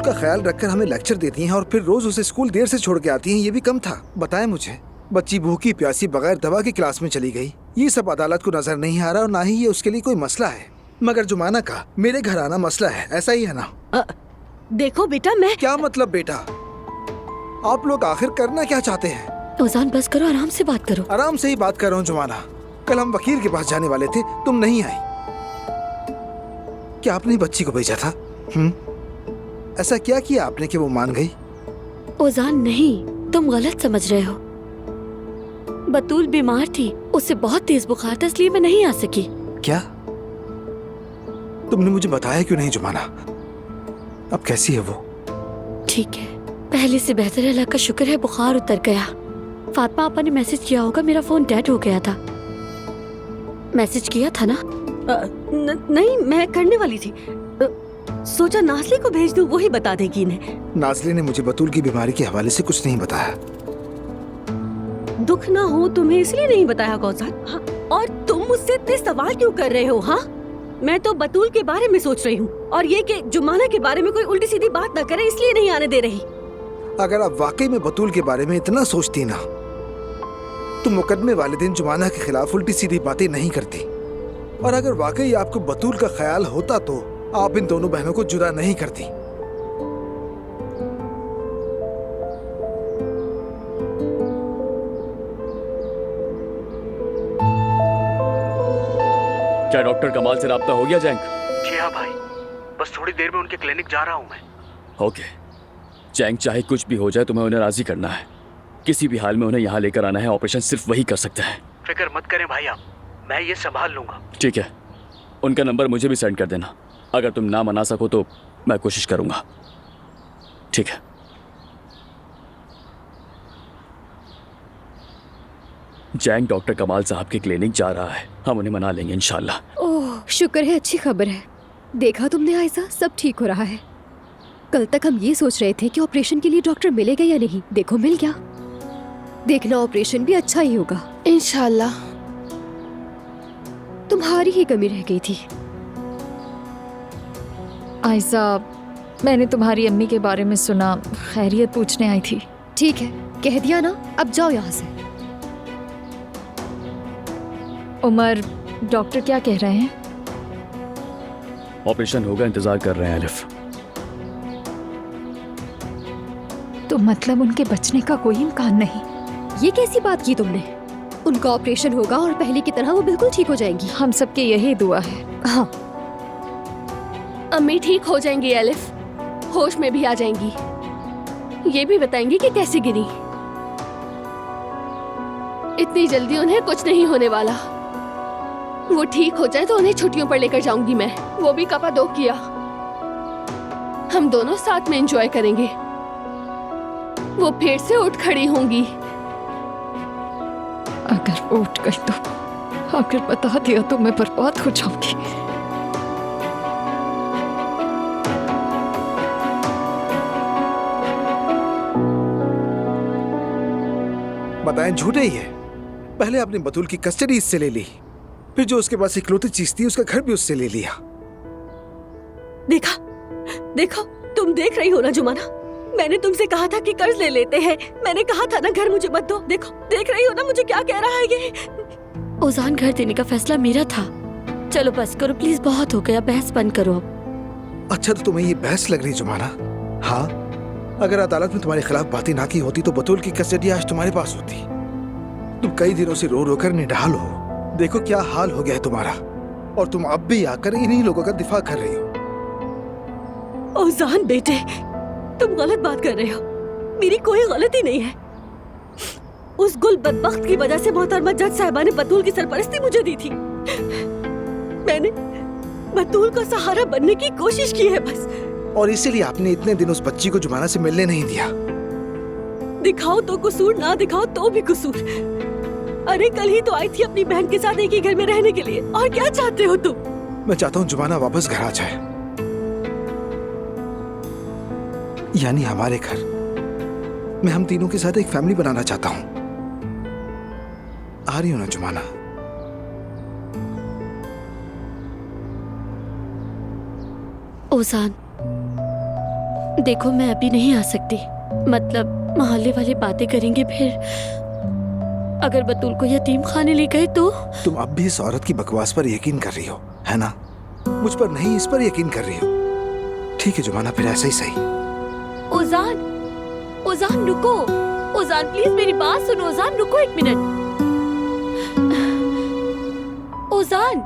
का ख्याल रखकर हमें लेक्चर देती हैं और फिर रोज उसे स्कूल देर से छोड़ के आती हैं, ये भी कम था। बताएं मुझे, बच्ची भूखी प्यासी बगैर दवा की क्लास में चली गई। ये सब अदालत को नजर नहीं आ रहा और ना ही ये उसके लिए कोई मसला है। मगर जुमाना का मेरे घर आना मसला है, ऐसा ही है ना? देखो बेटा, मैं क्या मतलब बेटा? आप लोग आखिर करना क्या चाहते हैं? ओजान बस करो, आराम से बात करो। आराम से ही बात कर रहा हूँ जुमाना। कल हम वकील के पास जाने वाले थे, तुम नहीं आई। क्या आपने बच्ची को भेजा था? ऐसा क्या किया आपने कि वो मान गई? ओजान नहीं, तुम गलत समझ रहे हो। बतूल बीमार थी, उसे बहुत तेज बुखार था, इसलिए मैं नहीं आ सकी। क्या? तुमने मुझे बताया क्यों नहीं जुमाना? अब कैसी है वो? ठीक है, पहले से बेहतर है, अल्लाह का शुक्र है, बुखार उतर गया। फातिमा आपा ने मैसेज किया होगा, मेरा फोन डेड हो गया था। मैसेज किया था ना? नहीं, मैं करने वाली थी। सोचा नाज़ली को भेज दूं, वो ही बता देगी इन्हें। नाज़ली ने मुझे बतूल की बीमारी के हवाले से कुछ नहीं बताया। दुख ना हो तुम्हें इसलिए नहीं बताया कौसार। हाँ, और तुम मुझसे इतने सवाल क्यों कर रहे हो? हाँ, मैं तो बतूल के बारे में सोच रही हूँ, और ये कि जुमाना के बारे में कोई उल्टी सीधी बात ना करे, इसलिए नहीं आने दे रही। अगर आप वाकई में बतूल के बारे में इतना सोचती ना, तो मुकदमे वाले दिन जुमाना के खिलाफ उल्टी सीधी बातें नहीं करती। और अगर वाकई आपको बतूल का ख्याल होता तो आप इन दोनों बहनों को जुदा नहीं करती। क्या डॉक्टर कमाल से राब्ता हो गया जैंक? जी हाँ भाई, बस थोड़ी देर में उनके क्लिनिक जा रहा हूँ मैं। ओके जैंक, चाहे कुछ भी हो जाए तुम्हें उन्हें राजी करना है। किसी भी हाल में उन्हें यहाँ लेकर आना है। ऑपरेशन सिर्फ वही कर सकता है। फिक्र मत करें भाई आप, मैं ये संभाल लूंगा। ठीक है, उनका नंबर मुझे भी सेंड कर देना। अगर तुम ना मना सको तो मैं कोशिश करूंगा। ठीक है। जैंग डॉक्टर कमाल साहब के क्लिनिक जा रहा है, हम उन्हें मना लेंगे इंशाल्लाह। ओह शुक्र है, अच्छी खबर है। देखा तुमने आयशा, सब ठीक हो रहा है। कल तक हम ये सोच रहे थे कि ऑपरेशन के लिए डॉक्टर मिलेगा या नहीं, देखो मिल गया। देखना ऑपरेशन भी अच्छा ही होगा इंशाल्लाह। तुम्हारी ही कमी रह गई थी। आयशा, मैंने तुम्हारी अम्मी के बारे में सुना, खैरियत पूछने आई थी। ठीक है, कह दिया ना, अब जाओ यहाँ से। उमर, डॉक्टर क्या कह रहे हैं? ऑपरेशन होगा, इंतजार कर रहे हैं अलिफ। तो मतलब उनके बचने का कोई इम्कान नहीं? ये कैसी बात की तुमने? उनका ऑपरेशन होगा और पहले की तरह वो बिल्कुल ठीक हो जाएंगी। हम सबकी यही दुआ है। हाँ, अम्मी ठीक हो जाएंगी अलिफ, होश में भी आ जाएंगी। ये भी बताएंगी कि कैसे गिरी। इतनी जल्दी उन्हें कुछ नहीं होने वाला। वो ठीक हो जाए तो उन्हें छुट्टियों पर लेकर जाऊंगी मैं, वो भी कपाडोकिया। हम दोनों साथ में एंजॉय करेंगे। वो फिर से उठ खड़ी होंगी। अगर वो उठ गई तो, अगर बता दिया तो मैं बर्बाद हो जाऊंगी। बताएं, झूठे ही है। पहले आपने बतूल की कस्टडी इससे ले ली, फिर जो उसके पास इकलौती चीज थी उसका घर भी उससे ले लिया। देखा, देखो, तुम देख रही हो ना जुमाना, मैंने तुमसे कहा था कि कर्ज ले लेते हैं। मैंने कहा था ना घर मुझे मत दो। देखो, देख रही हो ना मुझे क्या कह रहा है ये। ओजान, घर देने का फैसला मेरा था। चलो बस करो प्लीज, बहुत हो गया, बहस बंद करो अब। अच्छा, तो तुम्हें ये बहस लग रही जुमाना? हाँ, अगर अदालत में तुम्हारे खिलाफ बातें ना की होती तो बतूल की कस्टडी आज तुम्हारे पास होती। तुम कई दिनों से रो रो कर निढाल हो, देखो क्या हाल हो गया है तुम्हारा, और तुम अब भी आकर इन्हीं लोगों का दिफा कर रही हो। ओजान बेटे, तुम गलत बात कर रहे हो। मेरी कोई गलती नहीं है। उस गुल बदबख्त की वजह से मोहतरमा जज साहिबा ने बतूल की सरपरस्ती मुझे दी थी। मैंने बतूल का सहारा बनने की कोशिश की है बस। और इसीलिए आपने इतने दिन उस बच्ची को जुमाना से मिलने नहीं दिया। दिखाओ तो कसूर, ना दिखाओ तो भी कसूर। अरे कल ही तो आई थी अपनी बहन के साथ एक ही घर में रहने के लिए, और क्या चाहते हो तुम? मैं चाहता हूँ जुमाना वापस घर आ जाए, यानी हमारे घर। मैं हम तीनों के साथ एक फैमिली बनाना चाहता हूँ। आ रही हो ना जुमाना? ओजान, देखो मैं अभी नहीं आ सकती, मतलब मोहल्ले वाले बातें करेंगे, फिर अगर बतूल को यतीम खाने ले गए तो। तुम अब भी इस औरत की बकवास पर यकीन कर रही हो, है ना? मुझ पर नहीं, इस पर यकीन कर रही हो। ठीक है जुमाना, फिर ऐसा ही सही। ओजान, ओजान रुको, ओजान प्लीज मेरी बात सुनो, ओजान रुको एक मिनट। ओजान